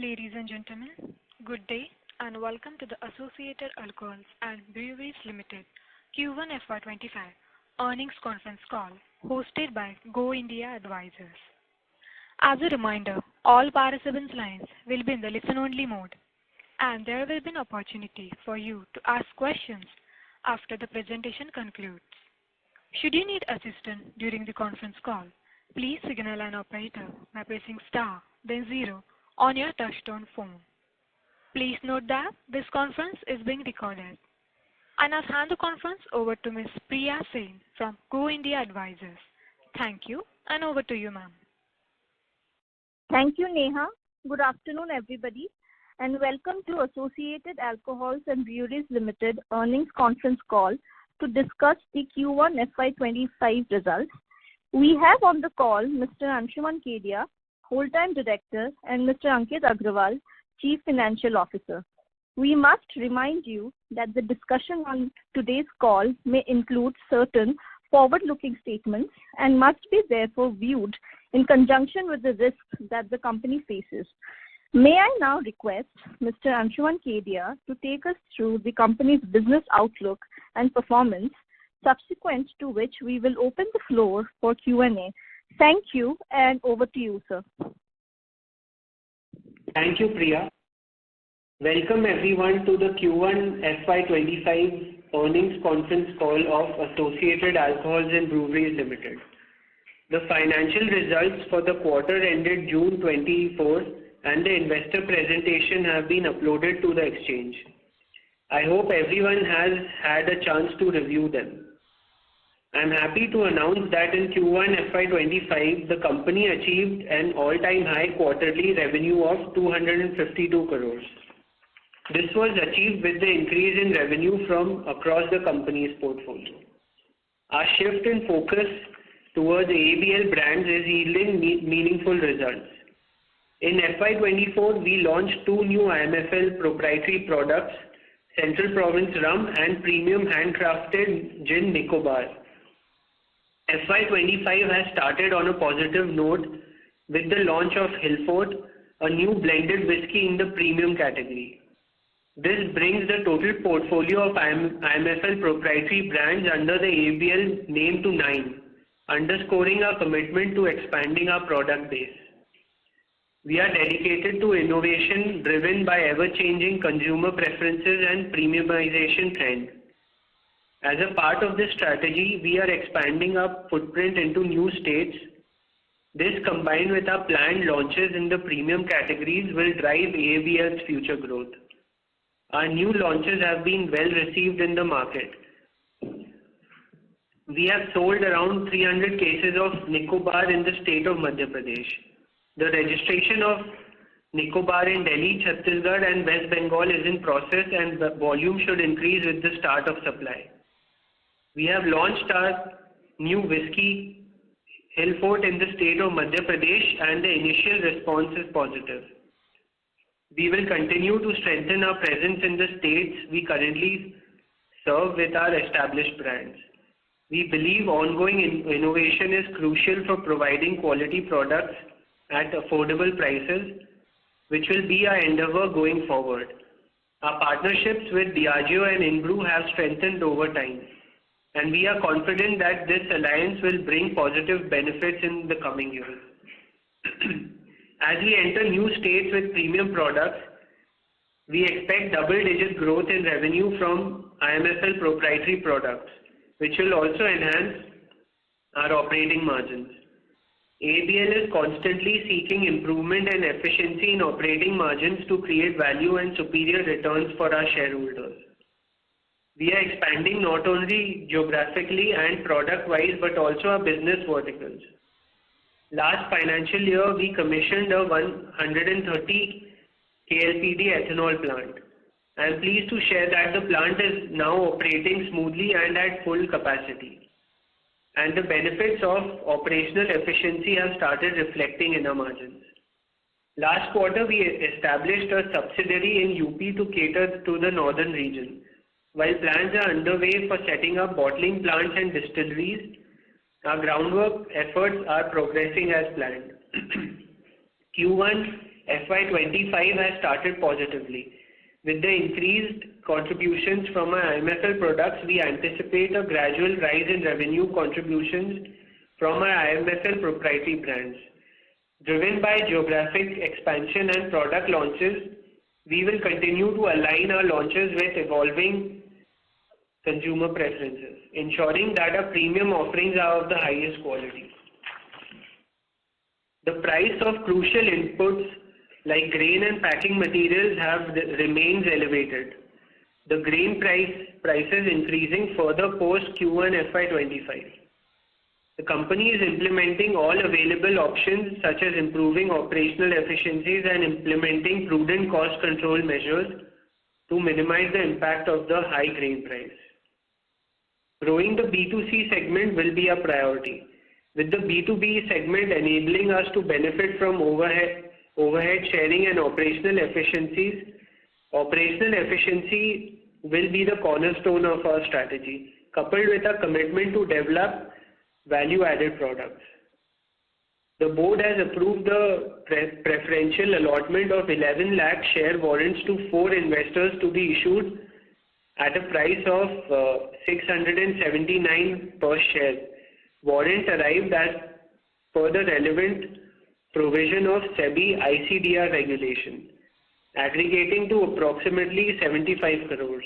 Ladies and gentlemen, good day and welcome to the Associated Alcohols and Breweries Ltd Q1 FY2025 earnings conference call hosted by Go India Advisors. As a reminder, all participants' lines will be in the listen-only mode and there will be an opportunity for you to ask questions after the presentation concludes. Should you need assistance during the conference call, please signal an operator by pressing star then 0 on your touchtone phone. Please note that this conference is being recorded. And I'll hand the conference over to Ms. Priya Sen from Go India Advisors. Thank you and over to you, ma'am. Thank you, Neha. Good afternoon, everybody, and welcome to Associated Alcohols and Breweries Ltd earnings conference call to discuss the Q1 FY25 results. We have on the call Mr. Anshuman Kedia, Whole-Time Director, and Mr. Ankit Agrawal, Chief Financial Officer. We must remind you that the discussion on today's call may include certain forward-looking statements and must be therefore viewed in conjunction with the risks that the company faces. May I now request Mr. Anshuman Kedia to take us through the company's business outlook and performance, subsequent to which we will open the floor for Q&A. Thank you, and over to you, sir. Thank you, Priya. Welcome everyone to the Q1 FY25 earnings conference call of Associated Alcohols and Breweries Ltd. The financial results for the quarter ended June 24 and the investor presentation have been uploaded to the exchange. I hope everyone has had a chance to review them. I am happy to announce that in Q1 FY25, the company achieved an all-time high quarterly revenue of 252 crores. This was achieved with the increase in revenue from across the company's portfolio. Our shift in focus towards ABL brands is yielding meaningful results. In FY24, we launched 2 new IMFL proprietary products, Central Province Rum and Premium Handcrafted Gin Nicobar. FY25 has started on a positive note with the launch of Hillfort, a new blended whiskey in the premium category. This brings the total portfolio of IMFL proprietary brands under the ABL name to 9, underscoring our commitment to expanding our product base. We are dedicated to innovation driven by ever-changing consumer preferences and premiumization trend. As a part of this strategy, we are expanding our footprint into new states. This, combined with our planned launches in the premium categories, will drive ABL's future growth. Our new launches have been well received in the market. We have sold around 300 cases of Nicobar in the state of Madhya Pradesh. The registration of Nicobar in Delhi, Chhattisgarh and West Bengal is in process and the volume should increase with the start of supply. We have launched our new whiskey, Hillfort, in the state of Madhya Pradesh and the initial response is positive. We will continue to strengthen our presence in the states we currently serve with our established brands. We believe ongoing innovation is crucial for providing quality products at affordable prices, which will be our endeavor going forward. Our partnerships with Diageo and Inbrew have strengthened over time, and we are confident that this alliance will bring positive benefits in the coming years. As we enter new states with premium products, we expect double-digit growth in revenue from IMFL proprietary products, which will also enhance our operating margins. ABL is constantly seeking improvement and efficiency in operating margins to create value and superior returns for our shareholders. We are expanding not only geographically and product-wise but also our business verticals. Last financial year, we commissioned a 130 KLPD ethanol plant. I am pleased to share that the plant is now operating smoothly and at full capacity, and the benefits of operational efficiency have started reflecting in our margins. Last quarter, we established a subsidiary in UP to cater to the northern region. While plans are underway for setting up bottling plants and distilleries, our groundwork efforts are progressing as planned. Q1 FY25 has started positively. With the increased contributions from our IMFL products, we anticipate a gradual rise in revenue contributions from our IMFL proprietary brands. Driven by geographic expansion and product launches, we will continue to align our launches with evolving consumer preferences, ensuring that our premium offerings are of the highest quality. The price of crucial inputs like grain and packing materials remains elevated. The grain prices increasing further post Q1 FY25. The company is implementing all available options such as improving operational efficiencies and implementing prudent cost control measures to minimize the impact of the high grain price. Growing the B2C segment will be a priority, with the B2B segment enabling us to benefit from overhead sharing and operational efficiencies. Operational efficiency will be the cornerstone of our strategy, coupled with a commitment to develop value-added products. The board has approved the preferential allotment of 11 lakh share warrants to 4 investors to be issued at a price of 679 per share. Warrant arrived as per the relevant provision of SEBI ICDR regulation, aggregating to approximately 75 crores.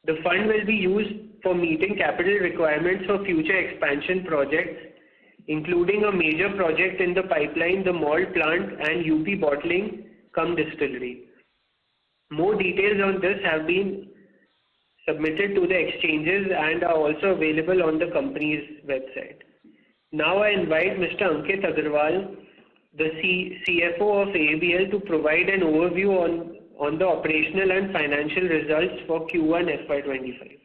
The fund will be used for meeting capital requirements for future expansion projects, including a major project in the pipeline, the malt plant and UP bottling cum distillery. More details on this have been submitted to the exchanges and are also available on the company's website. Now I invite Mr. Ankit Agarwal, the CFO of ABL, to provide an overview on the operational and financial results for Q1 FY25.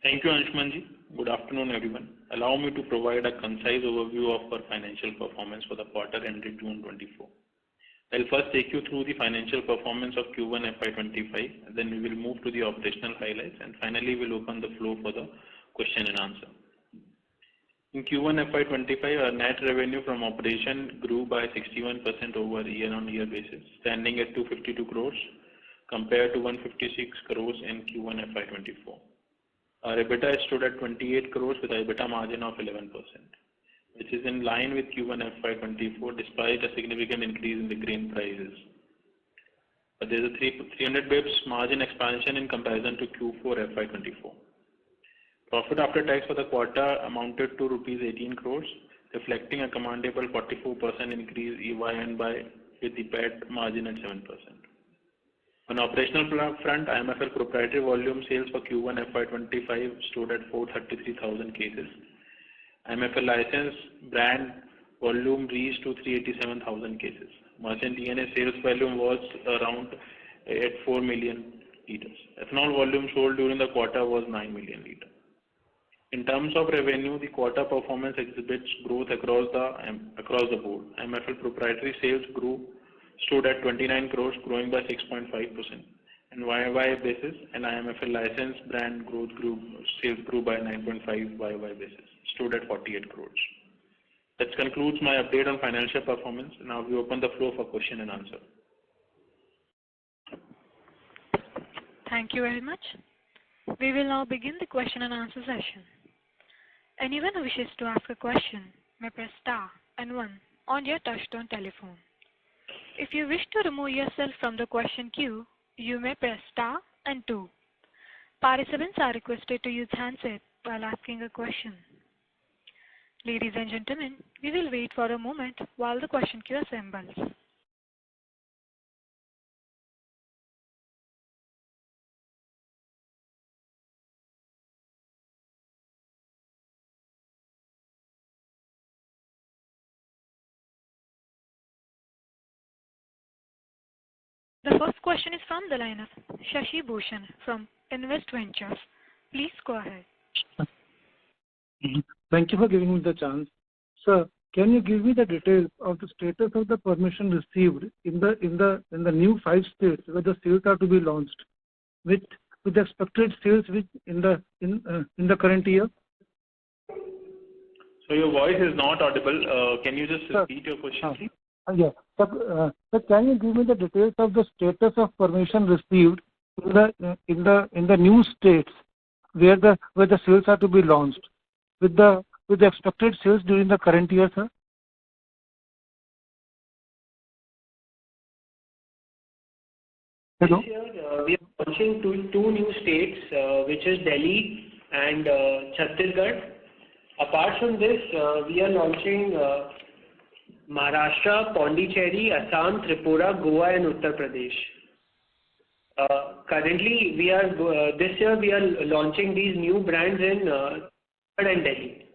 Thank you, Anshumanji. Good afternoon, everyone. Allow me to provide a concise overview of our financial performance for the quarter ended June 24. I'll first take you through the financial performance of Q1 FY25, then we will move to the operational highlights, and finally we'll open the floor for the question and answer. In Q1 FY25, our net revenue from operation grew by 61% over year-on-year basis, standing at 252 crores compared to 156 crores in Q1 FY24. Our EBITDA stood at 28 crores with an EBITDA margin of 11%, which is in line with Q1 FY24 despite a significant increase in the grain prices. But there is a 300 bps margin expansion in comparison to Q4 FY24. Profit after tax for the quarter amounted to rupees 18 crores, reflecting a commendable 44% increase year-on-year with the PAT margin at 7%. On operational front, IMFL proprietary volume sales for Q1 FY25 stood at 433,000 cases. IMFL license brand volume reached to 387,000 cases. Merchant DNA sales volume was around at 4 million liters. Ethanol volume sold during the quarter was 9 million liters. In terms of revenue, the quarter performance exhibits growth across the board. IMFL proprietary sales stood at 29 crores, growing by 6.5%, and YY basis, and IMFL license brand sales grew by 9.5 YY basis, stood at 48 crores. That concludes my update on financial performance. Now we open the floor for question and answer. Thank you very much. We will now begin the question and answer session. Anyone who wishes to ask a question may press star and 1 on your touchtone telephone. If you wish to remove yourself from the question queue, you may press star and 2. Participants are requested to use handset while asking a question. Ladies and gentlemen, we will wait for a moment while the question queue assembles. The first question is from the line of Shashi Bhushan from Invest Ventures. Please go ahead. Thank you for giving me the chance. Sir, can you give me the details of the status of the permission received in the new 5 states where the sales are to be launched, with the expected sales in the current year? So your voice is not audible. Can you just repeat your question, please? Yeah. Sir, can you give me the details of the status of permission received in the new states where the sales are to be launched with the expected sales during the current year, sir? Hello? This year, we are launching two new states, which is Delhi and Chhattisgarh. Apart from this, we are launching Maharashtra, Pondicherry, Assam, Tripura, Goa, and Uttar Pradesh. Currently, this year we are launching these new brands in Chhattisgarh and Delhi,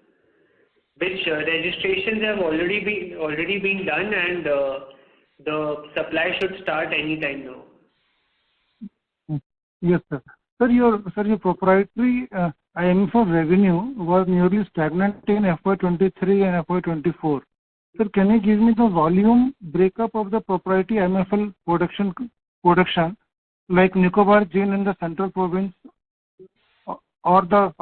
which registrations have already been done, and the supply should start anytime now. Yes, sir. Sir, your proprietary IMFL revenue was nearly stagnant in FY23 and FY24. Sir, can you give me the volume breakup of the proprietary IMFL production like Nicobar Gin in the Central Province, or the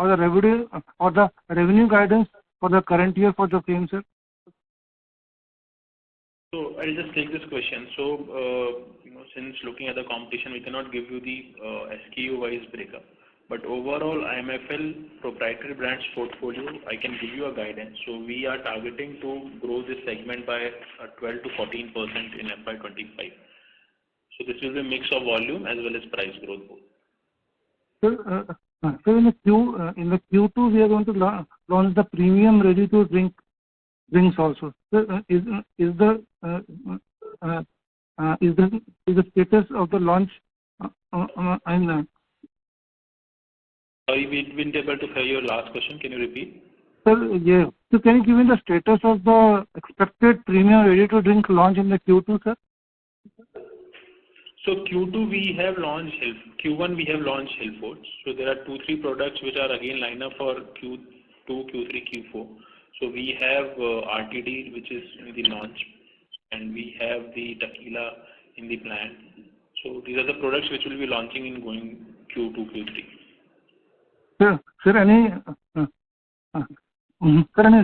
revenue guidance for the current year for the same, sir? So I'll just take this question. So, since looking at the competition, we cannot give you the SKU-wise breakup. But overall, IMFL proprietary brands portfolio, I can give you a guidance. So we are targeting to grow this segment by 12 to 14% in FY25. So this will be a mix of volume as well as price growth both. So in the Q2, we are going to launch the premium ready-to-drink drinks also. So, is the status of the launch? Sorry, we didn't able to hear your last question. Can you repeat? Sir, yeah. So can you give me the status of the expected premium ready-to-drink launch in the Q2, sir? So Q2 we have launched Q1 we have launched Hillforts. So there are 2-3 products which are again lined up for Q2, Q3, Q4. So we have RTD, which is in the launch, and we have the tequila in the plan. So these are the products which will be launching in going Q2, Q3. Sir, any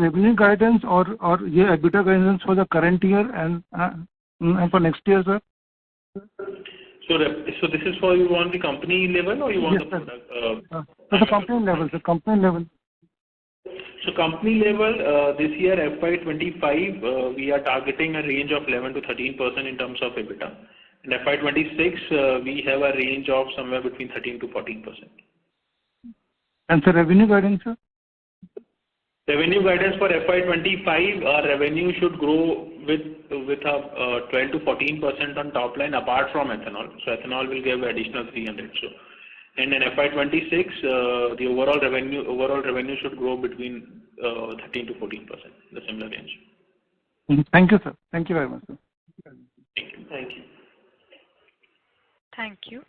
revenue guidance or EBITDA guidance for the current year and for next year, sir? So this is for you want the company level or you want the product? For the company level, the company level. So company level, this year FY25, we are targeting a range of 11 to 13% in terms of EBITDA. In FY26, we have a range of somewhere between 13 to 14%. And the revenue guidance, sir? Revenue guidance for FY25, our revenue should grow with a 12 to 14% on top line apart from ethanol. So ethanol will give additional 300. So, and in FY26, the overall revenue should grow between 13 to 14%, the similar range. Thank you, sir. Thank you very much, sir. Thank you. Thank you.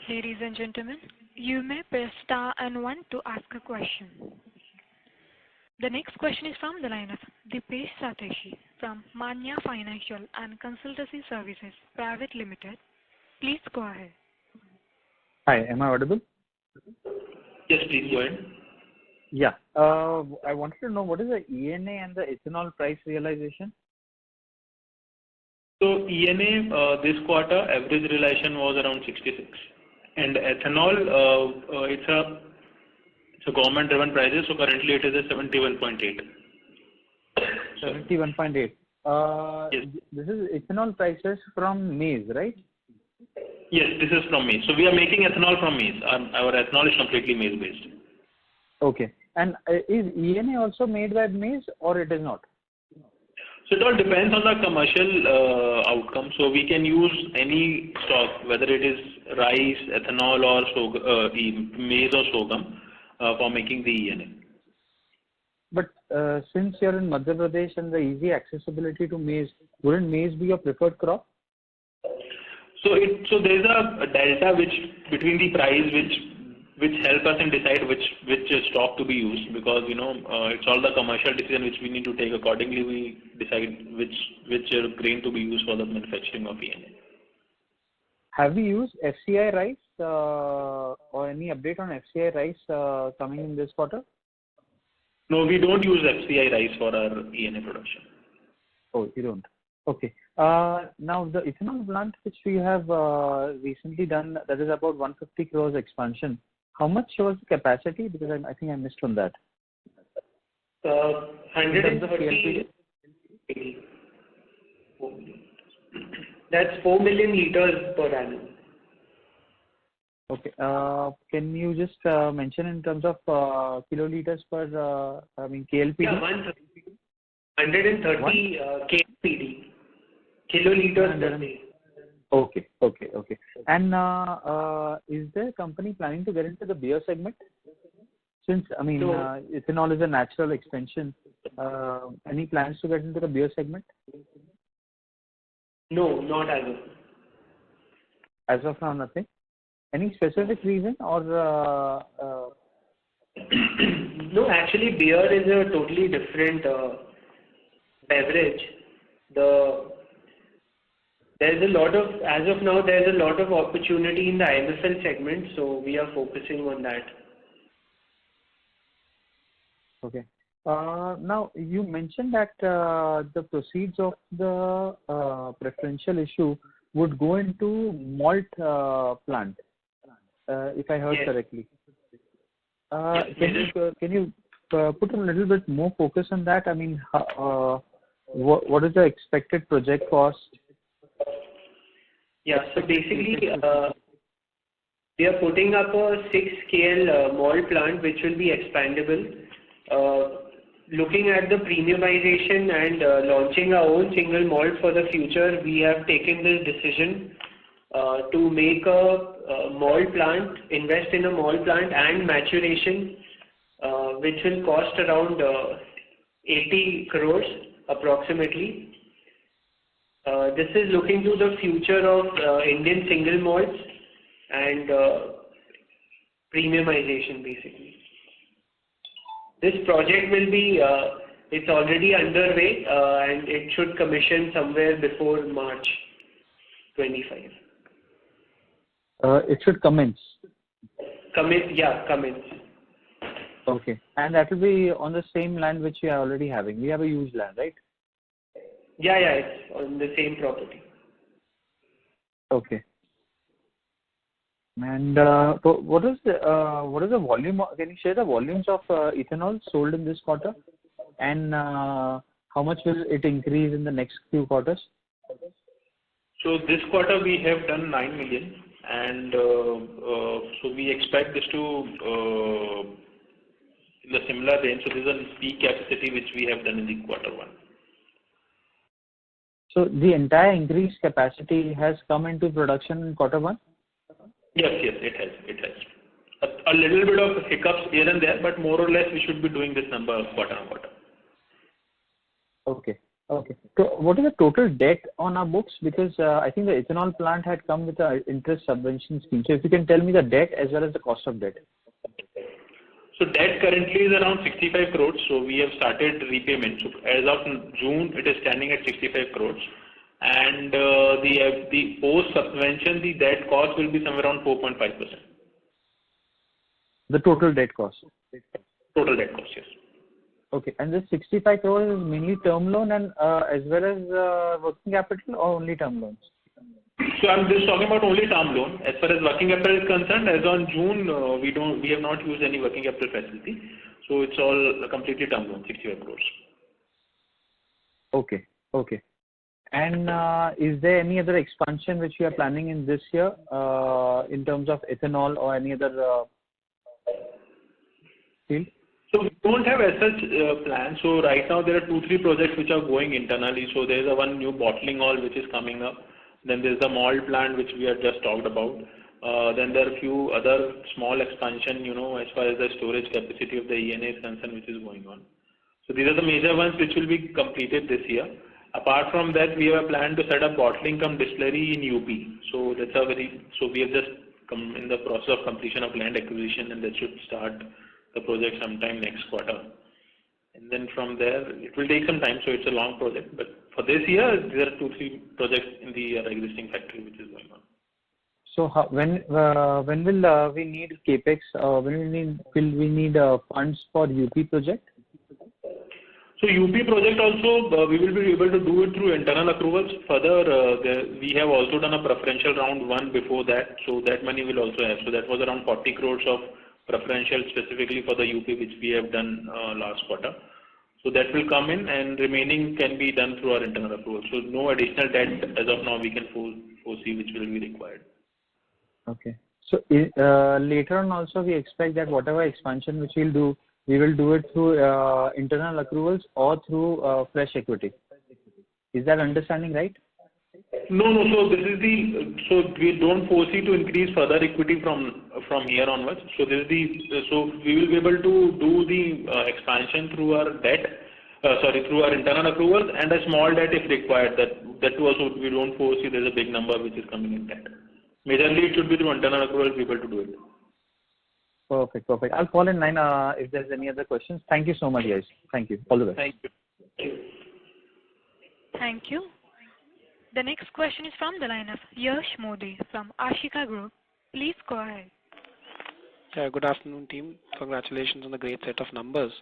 Ladies and gentlemen, you may press star and 1 to ask a question. The next question is from the line of Dipesh Sateshi from Manya Financial and Consultancy Services Private Limited. Please go ahead. Hi, am I audible? Yes, please go ahead. Yeah. I wanted to know what is the ENA and the ethanol price realization? So ENA this quarter average realization was around 66, and ethanol it's a government-driven prices. So currently it is at 71.8. 71.8. Yes. This is ethanol prices from maize, right? Yes, this is from maize. So we are making ethanol from maize. Our ethanol is completely maize-based. Okay. And is ENA also made by maize or it is not? So it all depends on the commercial outcome. So we can use any stock, whether it is rice, ethanol, or maize or sorghum for making the ENA. But since you're in Madhya Pradesh and the easy accessibility to maize, wouldn't maize be your preferred crop? So there's a delta between the price which help us in decide which stock to be used, because it's all the commercial decision which we need to take. Accordingly, we decide which grain to be used for the manufacturing of ENA. Have we used FCI rice or any update on FCI rice coming in this quarter? No, we don't use FCI rice for our ENA production. Oh, you don't. Okay. Now the ethanol plant which we have recently done, that is about 150 crores expansion. How much was the capacity? Because I think I missed on that. 130. That's 4 million liters per annum. Okay. Can you just mention in terms of kiloliters per, KLPD? Yeah, 130 KLPD, kiloliters per day. Okay. And is the company planning to get into the beer segment? Since, ethanol is a natural extension, any plans to get into the beer segment? No, not as of now. As of now, nothing? Any specific reason or? No, actually beer is a totally different beverage. There's a lot of, as of now, there's a lot of opportunity in the IMFL segment, so we are focusing on that. Okay. Now, you mentioned that the proceeds of the preferential issue would go into malt plant, if I heard correctly. Can you put a little bit more focus on that? What is the expected project cost? Yeah, so basically, we are putting up a 6-scale malt plant which will be expandable. Looking at the premiumization and launching our own single malt for the future, we have taken this decision to make a malt plant, invest in a malt plant and maturation, which will cost around 80 crores approximately. This is looking to the future of Indian single malts and premiumization basically. This project will be, it's already underway and it should commission somewhere before March 25. It should commence? Commence. Okay. And that will be on the same land which we are already having. We have a huge land, right? Yeah, it's on the same property. Okay. And what is the volume? Can you share the volumes of ethanol sold in this quarter, and how much will it increase in the next few quarters? So this quarter we have done 9 million, and so we expect this to in the similar range. So this is a peak capacity which we have done in the quarter one. So the entire increased capacity has come into production in quarter one? Yes, it has. A little bit of hiccups here and there, but more or less we should be doing this number quarter on quarter. Okay. So what is the total debt on our books? Because I think the ethanol plant had come with an interest subvention scheme. So if you can tell me the debt as well as the cost of debt. So debt currently is around 65 crores. So we have started repayment. So as of June, it is standing at 65 crores. And the post subvention, the debt cost will be somewhere around 4.5%. The total debt cost? Total debt cost, yes. Okay. And this 65 crores is mainly term loan and as well as working capital, or only term loans? So I'm just talking about only term loan. As far as working capital is concerned, as on June, we have not used any working capital facility. So it's all completely term loan, 65 crores. Okay. And is there any other expansion which you are planning in this year in terms of ethanol or any other field? So we don't have as such plans. So right now there are 2-3 projects which are going internally. So there is one new bottling hall which is coming up. Then there is the malt plant which we have just talked about. Then there are a few other small expansion, as far as the storage capacity of the ENA is concerned, which is going on. So these are the major ones which will be completed this year. Apart from that, we have a plan to set up bottling cum distillery in UP. So we have just come in the process of completion of land acquisition, and that should start the project sometime next quarter. And then from there, it will take some time, so it's a long project. But for this year, there are 2-3 projects in the existing factory which is going on. So when will we need capex? When will we need funds for UP project? So UP project also, we will be able to do it through internal accruals. Further, we have also done a preferential round 1 before that, so that money will also have. So that was around 40 crores of preferential specifically for the UP, which we have done last quarter. So that will come in, and remaining can be done through our internal accrual. So no additional debt as of now we can foresee which will be required. Okay. So later on also we expect that whatever expansion which we'll do, we will do it through internal accruals or through fresh equity. Is that understanding right? No. So this is so we don't foresee to increase further equity from here onwards. So this is so we will be able to do the expansion through our debt, through our internal accruals, and a small debt if required. That too also we don't foresee there's a big number which is coming in debt. Majorly it should be through internal accruals we able to do it. Perfect. I'll fall in line if there's any other questions. Thank you so much, guys. Thank you. All the best. Thank you. Thank you. The next question is from the line of Yash Modi from Ashika Group. Please go ahead. Yeah, good afternoon, team. Congratulations on the great set of numbers.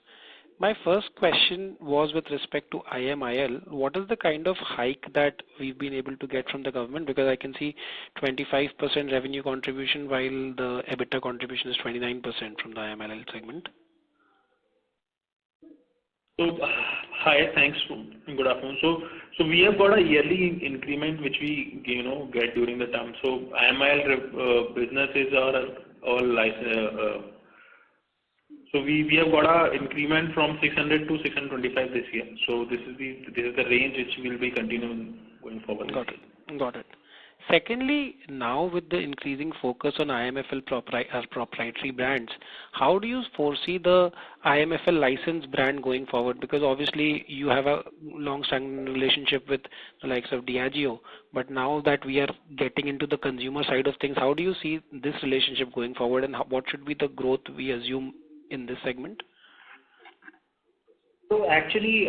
My first question was with respect to IMIL. What is the kind of hike that we've been able to get from the government? Because I can see 25% revenue contribution while the EBITDA contribution is 29% from the IMIL segment. So, hi, thanks. Good afternoon. So we have got a yearly increment which we get during the term. So IMIL businesses are all license. So we have got a increment from 600 to 625 this year. So this is the range which will be continuing going forward. Got it. Secondly, now with the increasing focus on IMFL proprietary brands, how do you foresee the IMFL license brand going forward? Because obviously you have a long-standing relationship with the likes of Diageo, but now that we are getting into the consumer side of things, how do you see this relationship going forward, and what should be the growth we assume in this segment? So actually,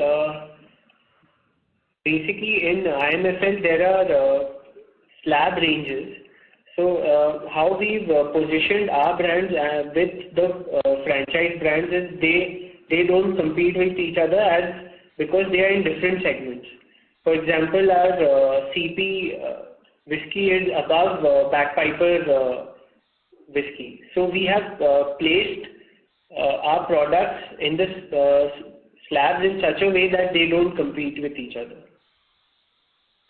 basically in IMFL there are slab ranges. So how we've positioned our brands with the franchise brands is they don't compete with each other because they are in different segments. For example, our CP whiskey is above Bagpiper whiskey. So we have placed our products in this slabs in such a way that they don't compete with each other.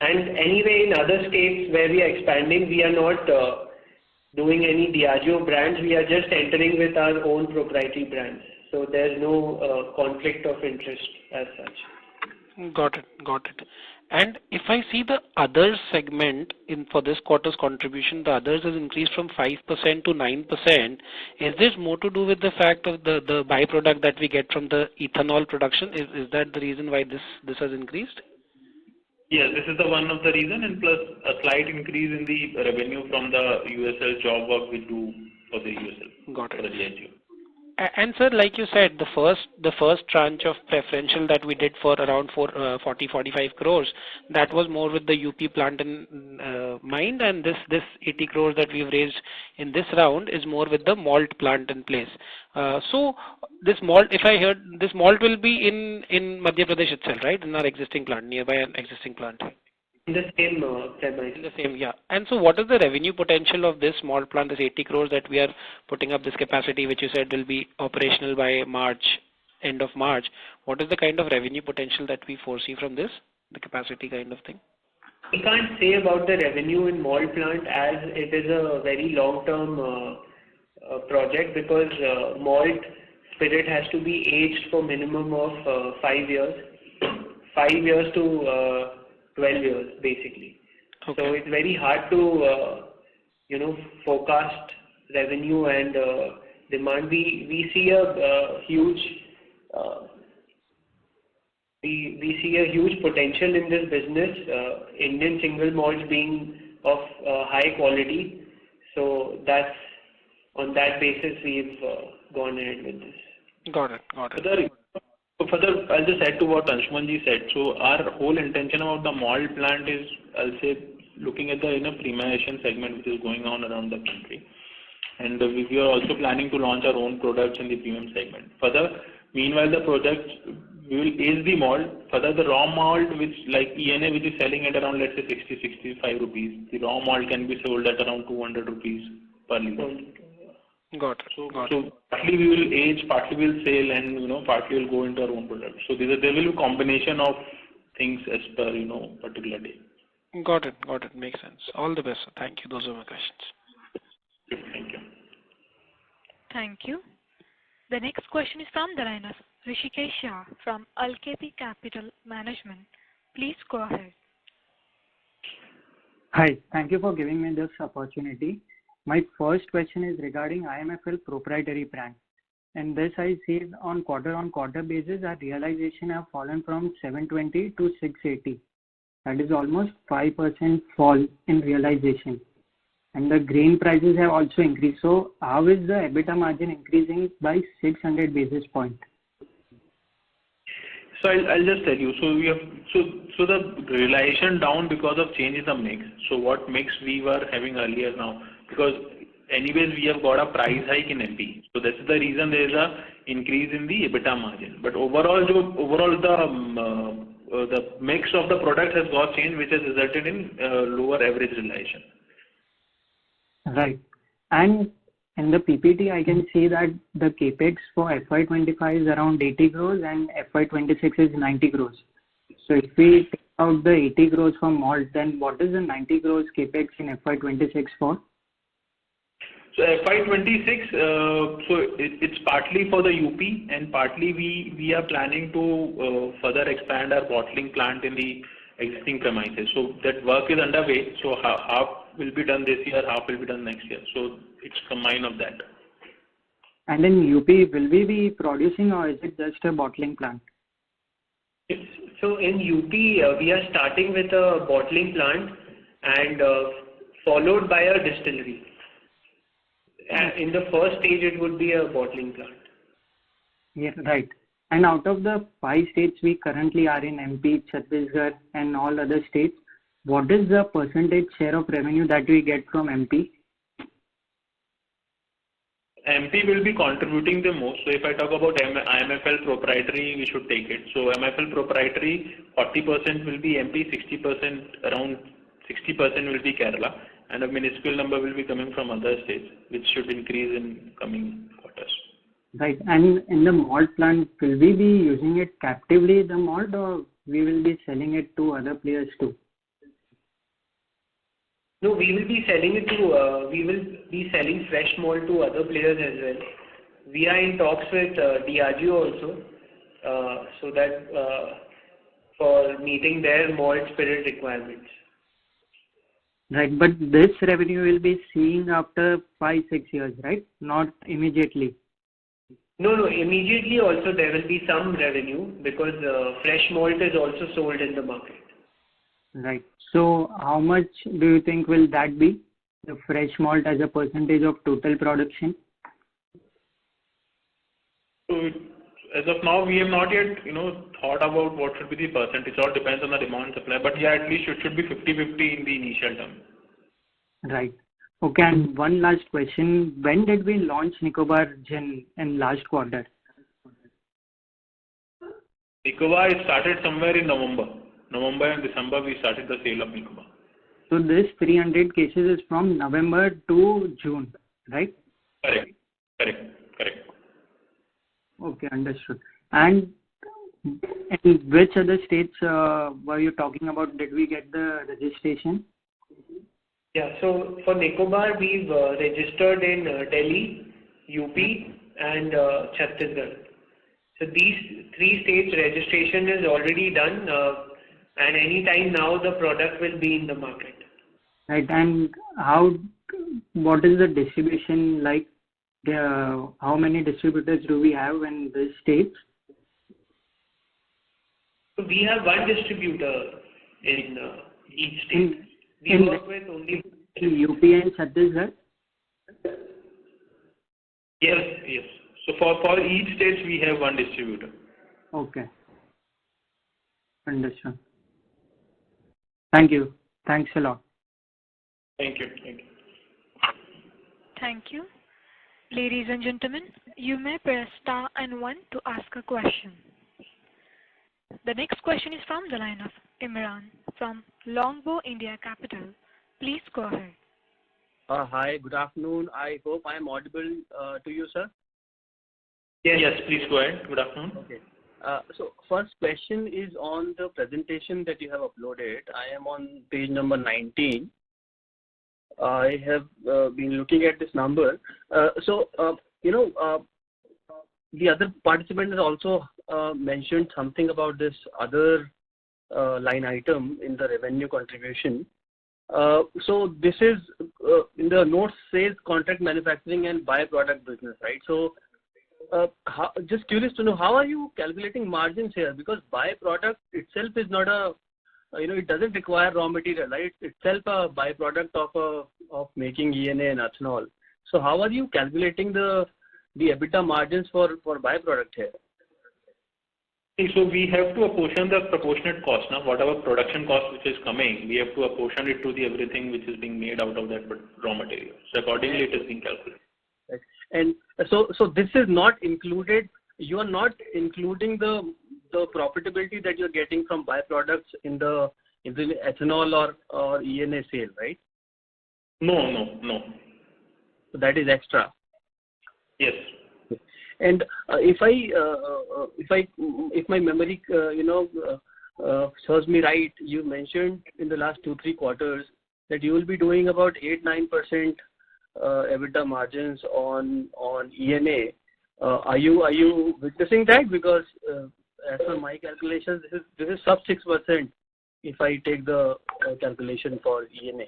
And anyway, in other states where we are expanding, we are not doing any Diageo brands. We are just entering with our own proprietary brands. So there's no conflict of interest as such. Got it. And if I see the others segment for this quarter's contribution, the others has increased from 5% to 9%. Is this more to do with the fact of the byproduct that we get from the ethanol production? Is that the reason why this has increased? Yes, this is the one of the reason, and plus a slight increase in the revenue from the USL job work we do for the USL. Got it. For the Diageo. And sir, like you said, the first tranche of preferential that we did for around 40-45 crores, that was more with the UP plant in mind, and this 80 crores that we've raised in this round is more with the malt plant in place. So this malt, if I heard, this malt will be in Madhya Pradesh itself, right? In our existing plant, nearby an existing plant. In the same premise. In the same, yeah. And so what is the revenue potential of this small plant, this 80 crores that we are putting up this capacity, which you said will be operational by March, end of March? What is the kind of revenue potential that we foresee from this, the capacity kind of thing? We can't say about the revenue in malt plant as it is a very long-term project because malt spirit has to be aged for minimum of 5 years. 5 years to 12 years basically. Okay. So it's very hard to forecast revenue and demand. We see a huge we see a huge potential in this business. Indian single malts being of high quality, so that's on that basis we've gone ahead with this. Got it. Further, I'll just add to what Anshumanji said. So our whole intention about the malt plant is, I'll say, looking at the premiumization segment which is going on around the country. And we are also planning to launch our own products in the premium segment. Further, meanwhile, the projects we will age the malt. Further, the raw malt, which like ENA, which is selling at around, let's say, 60-65 rupees, the raw malt can be sold at around 200 rupees per liter. Got it. So partly we will age, partly we will sell, and partly will go into our own product. So there will be a combination of things as per particular day. Got it. Makes sense. All the best, sir. Thank you. Those are my questions. Thank you. Thank you. The next question is from the line of Rishikesh Shah from LKP Capital Management. Please go ahead. Hi, thank you for giving me this opportunity. My first question is regarding IMFL proprietary brand. And this I see on quarter basis, our realization have fallen from 720 to 680. That is almost 5% fall in realization. And the grain prices have also increased. So how is the EBITDA margin increasing by 600 basis points? So I'll just tell you. So we have so the realization down because of change in the mix. So what mix we were having earlier now, because anyways we have got a price hike in MP. So that's the reason there is a increase in the EBITDA margin. But overall the mix of the product has got changed, which has resulted in lower average realization. Right. And in the PPT, I can see that the capex for FY25 is around 80 crores and FY26 is 90 crores. So if we take out the 80 crores from malt, then what is the 90 crores capex in FY26 for? So FY26, it's partly for the UP and partly we are planning to further expand our bottling plant in the existing premises. So that work is underway. So half will be done this year, half will be done next year. So it's combined of that. And in UP, will we be producing or is it just a bottling plant? So in UP, we are starting with a bottling plant and followed by a distillery. And in the first stage, it would be a bottling plant. Yeah, right. And out of the 5 states we currently are in, MP, Chhattisgarh and all other states, what is the percentage share of revenue that we get from MP? MP will be contributing the most. So if I talk about IMFL proprietary, we should take it. So IMFL proprietary, 40% will be MP, 60%, around 60% will be Kerala, and a minuscule number will be coming from other states, which should increase in coming quarters. Right. And in the malt plant, will we be using it captively, the malt, or we will be selling it to other players too? No, we will be selling fresh malt to other players as well. We are in talks with Diageo also, so that for meeting their malt spirit requirements. Right, but this revenue will be seen after 5-6 years, right? Not immediately. No, immediately also there will be some revenue because fresh malt is also sold in the market. Right. So how much do you think will that be, the fresh malt as a percentage of total production? So as of now, we have not yet, thought about what should be the percentage. It all depends on the demand supply. But yeah, at least it should be 50-50 in the initial term. Right. Okay, and one last question. When did we launch Nicobar Gin in last quarter? Nicobar started somewhere in November. November and December we started the sale of Nicobar. So this 300 cases is from November to June, right? Correct. Okay, understood. And in which other states were you talking about? Did we get the registration? Yeah, so for Nicobar, we've registered in Delhi, UP, and Chhattisgarh. So these 3 states registration is already done, and anytime now the product will be in the market. Right, and what is the distribution like? How many distributors do we have in these states? So we have one distributor in each state. We work with only UP and Chhattisgarh? Yes. So for each state we have one distributor. Okay. Understood. Thank you. Thanks a lot. Thank you. Thank you. Ladies and gentlemen, you may press star and 1 to ask a question. The next question is from the line of Imran from Longbow India Capital. Please go ahead. Hi, good afternoon. I hope I am audible to you, sir. Yes, please go ahead. Good afternoon. Okay. So first question is on the presentation that you have uploaded. I am on page number 19. I have been looking at this number. The other participant has also mentioned something about this other line item in the revenue contribution. So this is in the notes says contract manufacturing and byproduct business, right? So just curious to know, how are you calculating margins here? Because byproduct itself is not a, it doesn't require raw material, right? It's itself a byproduct of making ENA and ethanol. So how are you calculating the EBITDA margins for byproduct here? So we have to apportion the proportionate cost. Now, whatever production cost which is coming, we have to apportion it to the everything which is being made out of that raw material. So accordingly, it is being calculated. Right. And so this is not included. You are not including the profitability that you're getting from byproducts in the ethanol or ENA sale, right? No. So that is extra. Yes. And if my memory serves me right, you mentioned in the last 2-3 quarters that you will be doing about 8-9% EBITDA margins on ENA. Are you witnessing that? Because as per my calculations, this is sub 6% if I take the calculation for ENA.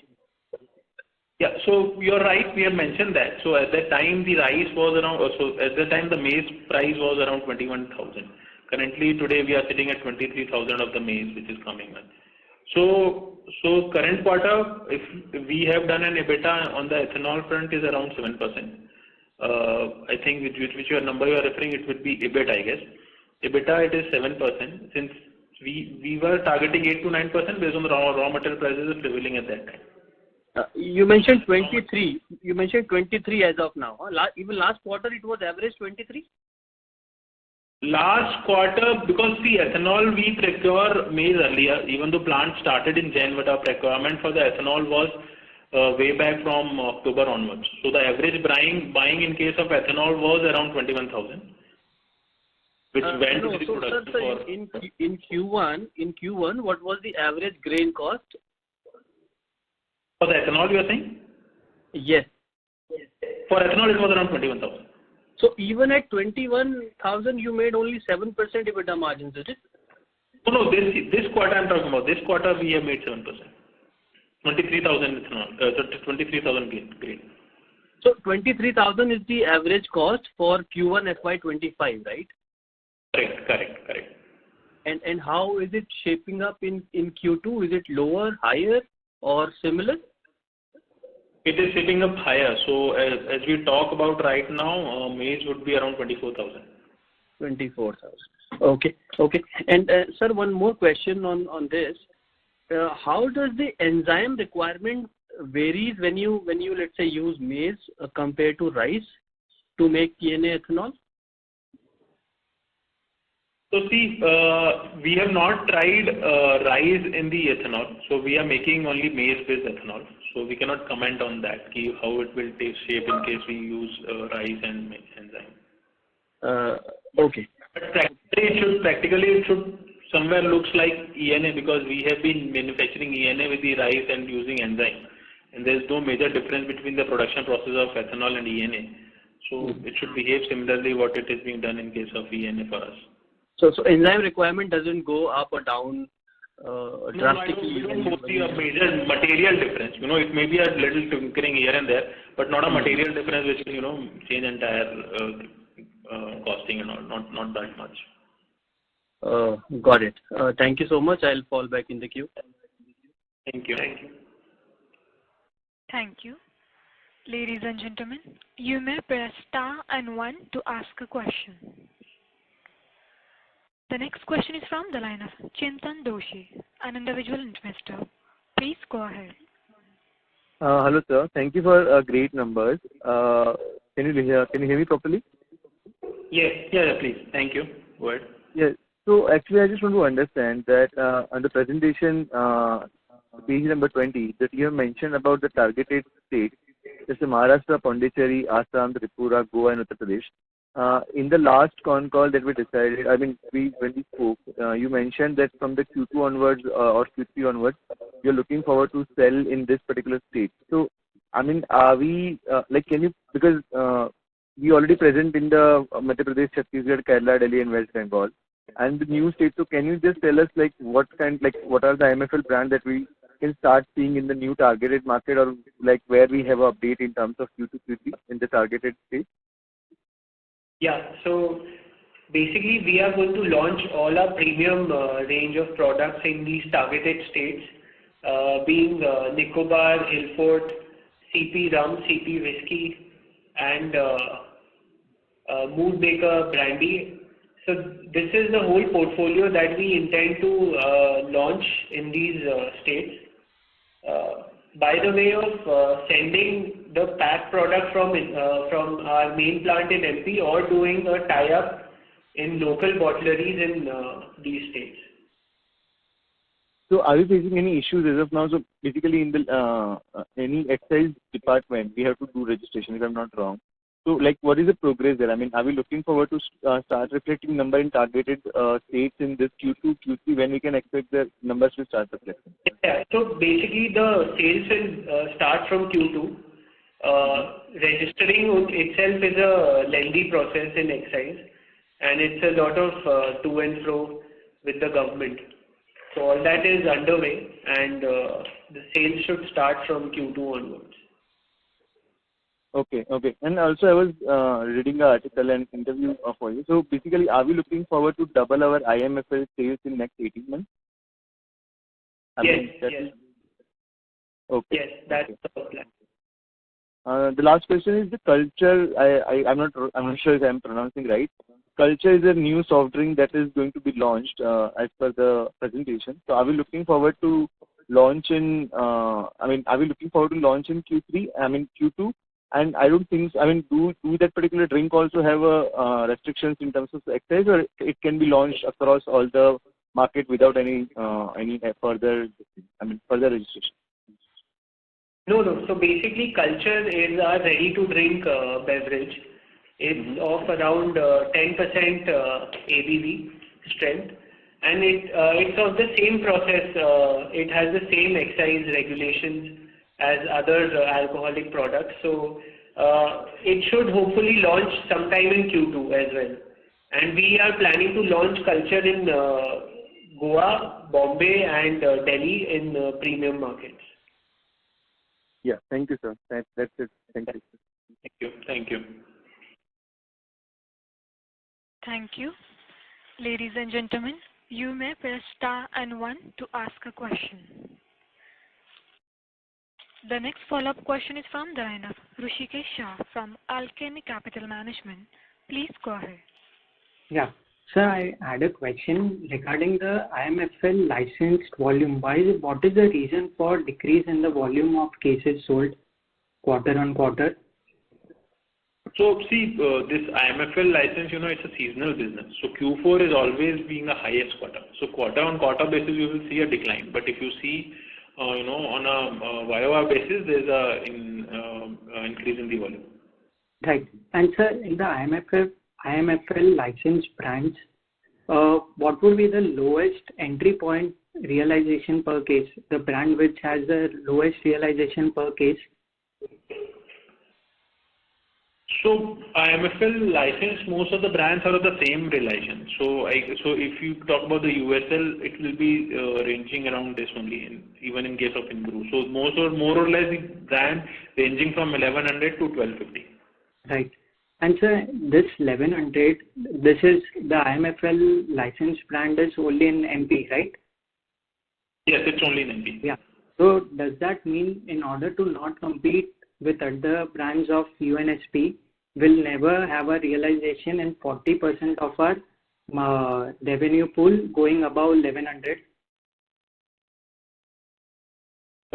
Yeah, so you're right, we have mentioned that. So at that time the rice was around, so at that time the maize price was around 21,000. Currently today we are sitting at 23,000 of the maize which is coming in. So current quarter, if we have done an EBITDA on the ethanol front is around 7%. I think which your number you are referring, it would be EBIT, I guess. EBITDA it is 7% since we were targeting 8 to 9% based on the raw material prices prevailing at that time. You mentioned 23. You mentioned 23 as of now. Even last quarter it was average 23? Last quarter, because the ethanol we procure maize earlier, even though plant started in Jan, but our procurement for the ethanol was way back from October onwards. So the average buying in case of ethanol was around 21,000. Which went to the production for... In Q1, what was the average grain cost? For the ethanol, you are saying? Yes. For ethanol, it was around 21,000. So even at 21,000, you made only 7% EBITDA margins, is it? No, this quarter I'm talking about. This quarter we have made 7%. 23,000 ethanol, 23,000 grain. So 23,000 is the average cost for Q1 FY25, right? Correct. And how is it shaping up in Q2? Is it lower, higher, or similar? It is shaping up higher. So as we talk about right now, maize would be around 24,000. 24,000. Okay. And sir, one more question on this. How does the enzyme requirement varies when you let's say use maize compared to rice to make ENA ethanol? So see, we have not tried rice in the ethanol. So we are making only maize-based ethanol. So we cannot comment on that, how it will take shape in case we use rice and enzyme. Okay. But practically it should somewhere looks like ENA because we have been manufacturing ENA with the rice and using enzyme. And there is no major difference between the production process of ethanol and ENA. So it should behave similarly what it is being done in case of ENA for us. So enzyme requirement doesn't go up or down drastically? No, we don't see a major material difference. It may be a little tinkering here and there, but not a material difference which will, change entire costing and all. Not that much. Got it. Thank you so much. I'll fall back in the queue. Thank you. Thank you. Ladies and gentlemen, you may press star and 1 to ask a question. The next question is from the line of Chintan Doshi, an individual investor. Please go ahead. Hello, sir. Thank you for great numbers. Can you hear me properly? Yes, please. Thank you. Go ahead. Yes. So actually, I just want to understand that on the presentation, page number 20, that you have mentioned about the targeted states, just Maharashtra, Pondicherry, Assam, Tripura, Goa, and Uttar Pradesh. In the last con call that we decided, I mean, when we spoke, you mentioned that from the Q2 onwards or Q3 onwards, you're looking forward to sell in this particular state. So, I mean, are we can you, because we already present in the Madhya Pradesh, Chhattisgarh, Kerala, Delhi, and West Bengal, and the new states. So, can you just tell us what are the IMFL brand that we can start seeing in the new targeted market, or where we have an update in terms of Q2, Q3 in the targeted state? Yeah, so basically we are going to launch all our premium range of products in these targeted states, being Nicobar, Hillfort, CP Rum, CP Whiskey, and Mood Maker Brandy. So this is the whole portfolio that we intend to launch in these states. By the way of sending the pack product from our main plant in MP, or doing a tie-up in local bottleries in these states. So are you facing any issues as of now? So basically in the any excise department, we have to do registration, if I'm not wrong. So what is the progress there? I mean, are we looking forward to start reflecting number in targeted states in this Q2, Q3, when we can expect the numbers to start reflecting? Yeah, so basically the sales will start from Q2. Registering itself is a lengthy process in excise, and it's a lot of to and fro with the government. So all that is underway, and the sales should start from Q2 onwards. Okay. And also I was reading an article and interview for you. So basically, are we looking forward to double our IMFL sales in next 18 months? Yes. Okay. Yes, that's the plan. The last question is the culture. I'm not sure if I'm pronouncing right. Culture is a new soft drink that is going to be launched as per the presentation. So are we looking forward to launch in? Are we looking forward to launch in Q3? I mean Q2. And I don't think, do that particular drink also have restrictions in terms of excise, or it can be launched across all the market without any further registration? No. So basically, Culture is our ready-to-drink beverage. It's of around 10% ABV strength, and it's of the same process. It has the same excise regulations as other alcoholic products. So it should hopefully launch sometime in Q2 as well. And we are planning to launch Culture in Goa, Bombay, and Delhi in premium markets. Yeah, thank you, sir. That's it. Thank you. Thank you. Thank you. Ladies and gentlemen, you may press star and 1 to ask a question. The next follow-up question is from the line of Rushikesh Shah from Alchemy Capital Management. Please go ahead. Yeah. Sir, I had a question regarding the IMFL licensed volume. What is the reason for decrease in the volume of cases sold quarter on quarter? So see, this IMFL license, it's a seasonal business. So Q4 is always being the highest quarter. So quarter on quarter basis, you will see a decline. But if you see, on a YOY basis, there's an increase in the volume. Right. And sir, in the IMFL licensed brands, what would be the lowest entry point realization per case? The brand which has the lowest realization per case? So IMFL license, most of the brands are of the same realization. So if you talk about the USL, it will be ranging around this only, even in case of Inbrew. So more or less the brand ranging from 1100 to 1250. Right. And sir, this 1100, this is the IMFL licensed brand is only in MP, right? Yes, it's only in MP. Yeah. So does that mean in order to not compete with other brands of UNSP, will never have a realization in 40% of our revenue pool going above 1100?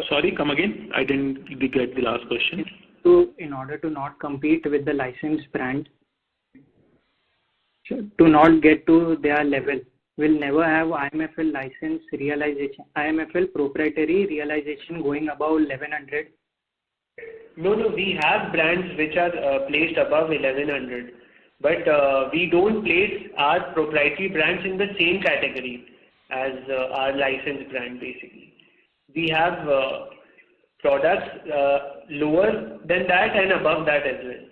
Sorry, come again. I didn't get the last question. So in order to not compete with the licensed brand, to not get to their level, will never have IMFL license realization, IMFL proprietary realization going above 1100? No, we have brands which are placed above 1100, but we don't place our proprietary brands in the same category as our licensed brand basically. We have products lower than that and above that as well.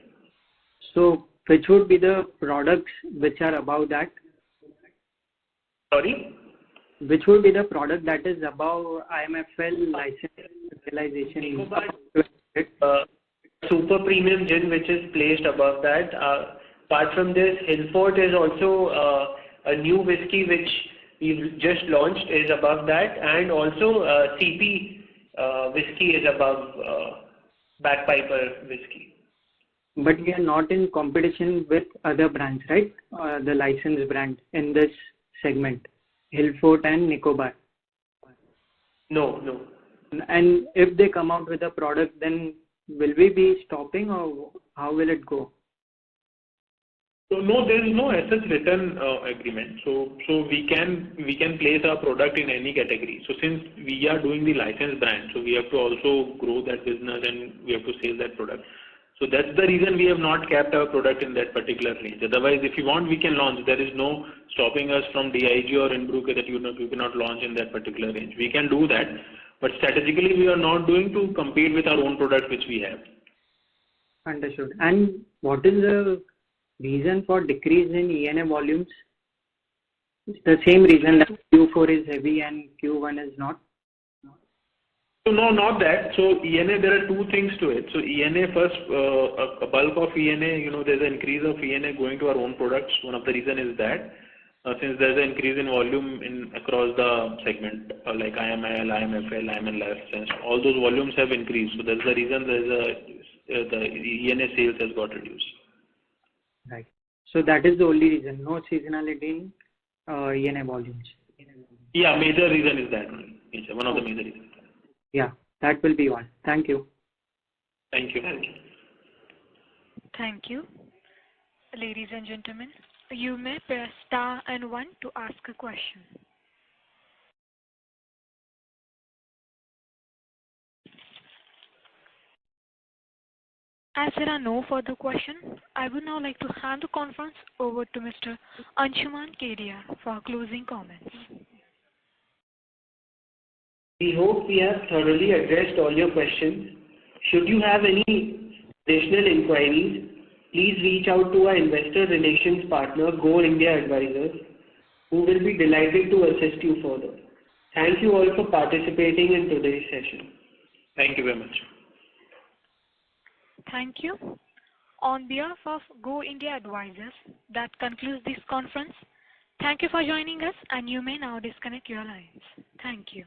So which would be the products which are above that? Sorry? Which would be the product that is above IMFL license realization? Super premium gin which is placed above that. Apart from this, Hillfort is also a new whiskey which we've just launched is above that, and also CP whiskey is above Bagpiper whiskey. But we are not in competition with other brands, right? The licensed brand in this segment, Hillfort and Nicobar. No. And if they come out with a product, then will we be stopping, or how will it go? So no, there is no as such written agreement. So we can place our product in any category. So since we are doing the licensed brand, so we have to also grow that business and we have to sell that product. So that's the reason we have not kept our product in that particular range. Otherwise, if you want, we can launch. There is no stopping us from DIG or Inbrook that you cannot launch in that particular range. We can do that, but strategically we are not doing to compete with our own product which we have. Understood. And what is the reason for decrease in ENA volumes? It's the same reason that Q4 is heavy and Q1 is not? So no, not that. So ENA, there are two things to it. So ENA first, a bulk of ENA, there's an increase of ENA going to our own products. One of the reason is that since there's an increase in volume across the segment, like IMIL, IMFL, IML license, all those volumes have increased. So that's the reason the ENA sales has got reduced. Right. So that is the only reason, no seasonality in ENA volumes. Yeah, major reason is that only. One of the major reasons. Yeah, that will be all. Thank you. Thank you. Thank you. Ladies and gentlemen, you may press star and 1 to ask a question. As there are no further questions, I would now like to hand the conference over to Mr. Anshuman Kedia for closing comments. We hope we have thoroughly addressed all your questions. Should you have any additional inquiries, please reach out to our investor relations partner, Go India Advisors, who will be delighted to assist you further. Thank you all for participating in today's session. Thank you very much. Thank you. On behalf of Go India Advisors, that concludes this conference. Thank you for joining us, and you may now disconnect your lines. Thank you.